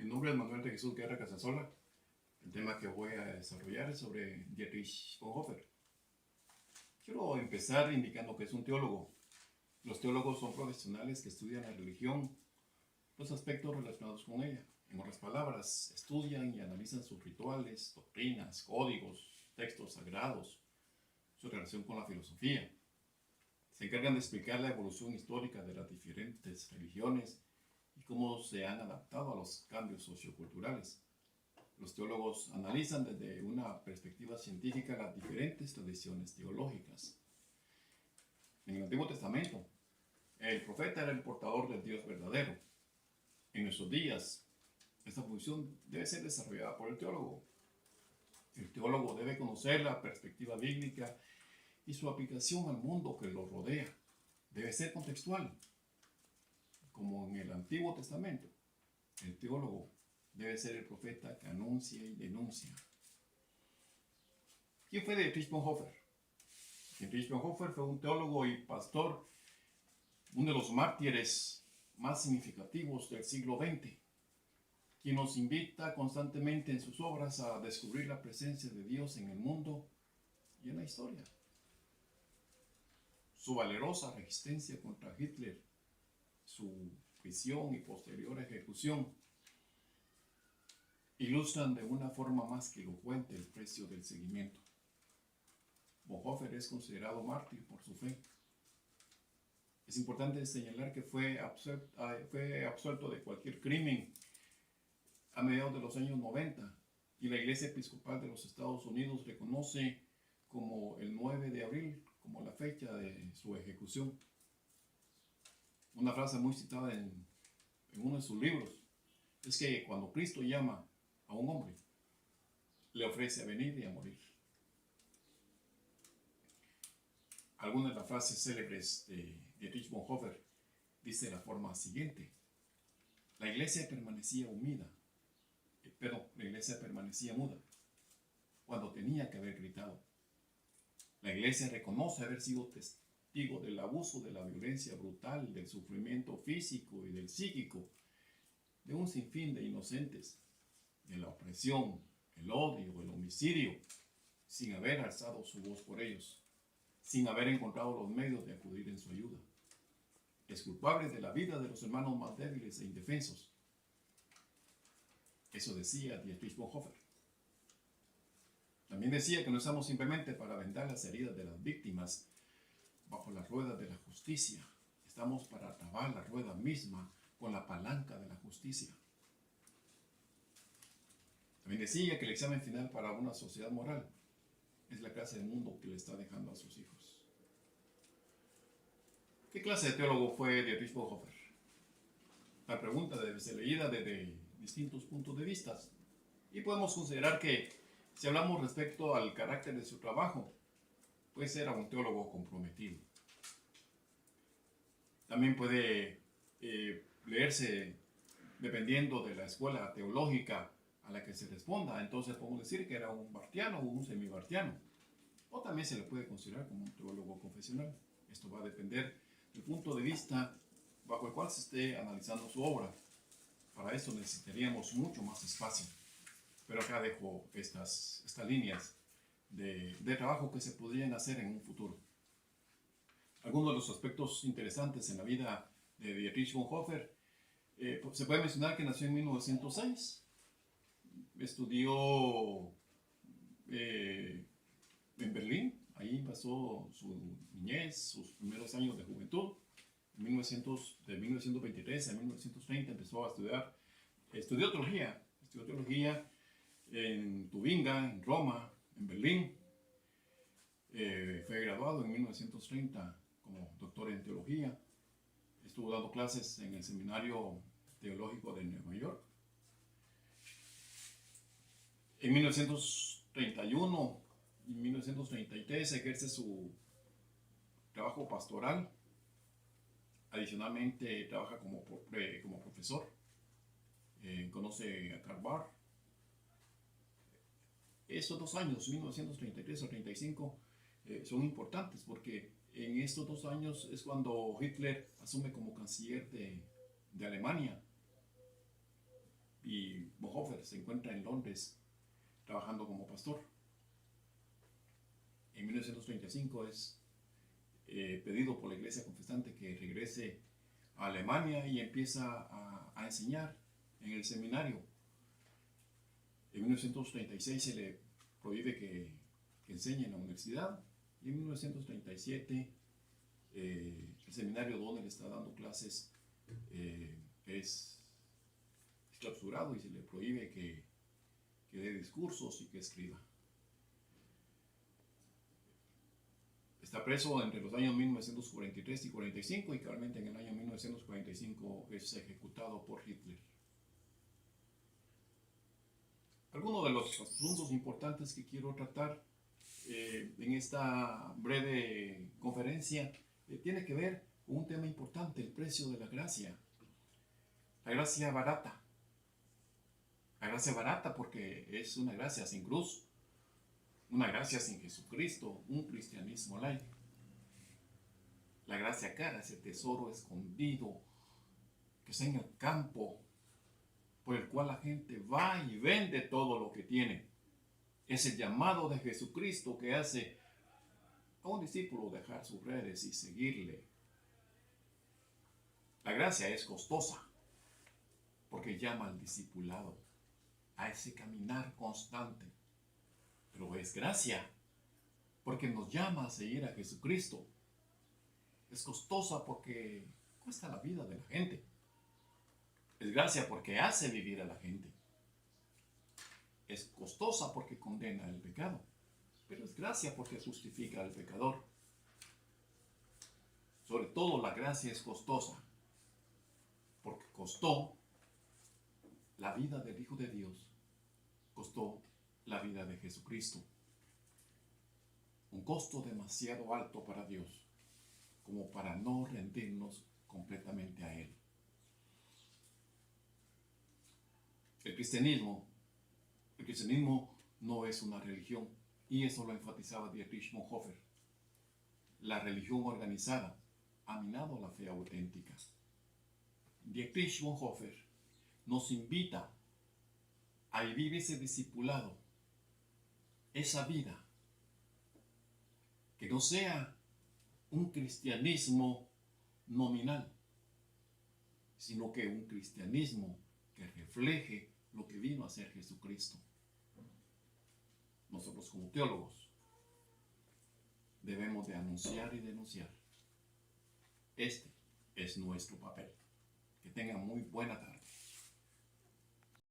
Mi nombre es Manuel de Jesús Guerra Casasola. El tema que voy a desarrollar es sobre Dietrich Bonhoeffer. Quiero empezar indicando que es un teólogo. Los teólogos son profesionales que estudian la religión, los aspectos relacionados con ella. En otras palabras, estudian y analizan sus rituales, doctrinas, códigos, textos sagrados, su relación con la filosofía. Se encargan de explicar la evolución histórica de las diferentes religiones y cómo se han adaptado a los cambios socioculturales. Los teólogos analizan desde una perspectiva científica las diferentes tradiciones teológicas. En el Antiguo Testamento, el profeta era el portador del Dios verdadero. En nuestros días, esta función debe ser desarrollada por el teólogo. El teólogo debe conocer la perspectiva bíblica y su aplicación al mundo que lo rodea. Debe ser contextual. Como en el Antiguo Testamento, el teólogo debe ser el profeta que anuncia y denuncia. ¿Quién fue Dietrich Bonhoeffer? Dietrich Bonhoeffer fue un teólogo y pastor, uno de los mártires más significativos del siglo XX, quien nos invita constantemente en sus obras a descubrir la presencia de Dios en el mundo y en la historia. Su valerosa resistencia contra Hitler, su prisión y posterior ejecución, ilustran de una forma más que elocuente el precio del seguimiento. Bonhoeffer es considerado mártir por su fe. Es importante señalar que fue absuelto de cualquier crimen a mediados de los años 90 y la Iglesia Episcopal de los Estados Unidos reconoce como el 9 de abril como la fecha de su ejecución. Una frase muy citada en uno de sus libros es que cuando Cristo llama a un hombre, le ofrece a venir y a morir. Algunas de las frases célebres de Dietrich Bonhoeffer dice de la forma siguiente: la iglesia permanecía muda cuando tenía que haber gritado. La iglesia reconoce haber sido testigo del abuso, de la violencia brutal, del sufrimiento físico y del psíquico de un sinfín de inocentes, de la opresión, el odio, el homicidio, sin haber alzado su voz por ellos, sin haber encontrado los medios de acudir en su ayuda. Es culpable de la vida de los hermanos más débiles e indefensos. Eso decía Dietrich Bonhoeffer. También decía que no estamos simplemente para vendar las heridas de las víctimas bajo las ruedas de la justicia. Estamos para trabar la rueda misma con la palanca de la justicia. También decía que el examen final para una sociedad moral es la clase de mundo que le está dejando a sus hijos. ¿Qué clase de teólogo fue Dietrich Bonhoeffer? La pregunta debe ser leída desde distintos puntos de vista y podemos considerar que si hablamos respecto al carácter de su trabajo, pues era un teólogo comprometido. También puede leerse dependiendo de la escuela teológica a la que se responda. Entonces podemos decir que era un bartiano o un semibartiano. O también se le puede considerar como un teólogo confesional. Esto va a depender del punto de vista bajo el cual se esté analizando su obra. Para eso necesitaríamos mucho más espacio. Pero acá dejo estas líneas de trabajo que se podrían hacer en un futuro. Algunos de los aspectos interesantes en la vida de Dietrich Bonhoeffer, se puede mencionar que nació en 1906, estudió en Berlín, ahí pasó su niñez, sus primeros años de juventud. De 1923 a 1930 empezó a estudiar, estudió teología en Tubinga, en Roma, en Berlín. Fue graduado en 1930 como doctor en teología. Estuvo dando clases en el Seminario Teológico de Nueva York. En 1931 y 1933 ejerce su trabajo pastoral. Adicionalmente trabaja como profesor. Conoce a Karl Barth. Estos 2 años, 1933 o 35, son importantes porque en estos 2 años es cuando Hitler asume como canciller de Alemania. y Bonhoeffer se encuentra en Londres trabajando como pastor. En 1935 es pedido por la iglesia confesante que regrese a Alemania y empieza a enseñar en el seminario. En 1936 se le prohíbe que enseñe en la universidad y en 1937 el seminario donde le está dando clases es clausurado y se le prohíbe que dé discursos y que escriba. Está preso entre los años 1943 y 45 y claramente en el año 1945 es ejecutado por Hitler. Algunos de los asuntos importantes que quiero tratar en esta breve conferencia tiene que ver con un tema importante, el precio de la gracia. La gracia barata. La gracia barata porque es una gracia sin cruz, una gracia sin Jesucristo, un cristianismo light. La gracia cara, ese tesoro escondido que está en el campo, por el cual la gente va y vende todo lo que tiene. Es el llamado de Jesucristo que hace a un discípulo dejar sus redes y seguirle. La gracia es costosa porque llama al discipulado a ese caminar constante. Pero es gracia porque nos llama a seguir a Jesucristo. Es costosa porque cuesta la vida de la gente. Es gracia porque hace vivir a la gente. Es costosa porque condena el pecado. Pero es gracia porque justifica al pecador. Sobre todo la gracia es costosa porque costó la vida del Hijo de Dios. Costó la vida de Jesucristo. Un costo demasiado alto para Dios como para no rendirnos completamente a Él. El cristianismo no es una religión, y eso lo enfatizaba Dietrich Bonhoeffer. La religión organizada ha minado la fe auténtica. Dietrich Bonhoeffer nos invita a vivir ese discipulado, esa vida, que no sea un cristianismo nominal, sino que un cristianismo que refleje lo que vino a ser Jesucristo. Nosotros como teólogos debemos de anunciar y denunciar. Este es nuestro papel. Que tengan muy buena tarde.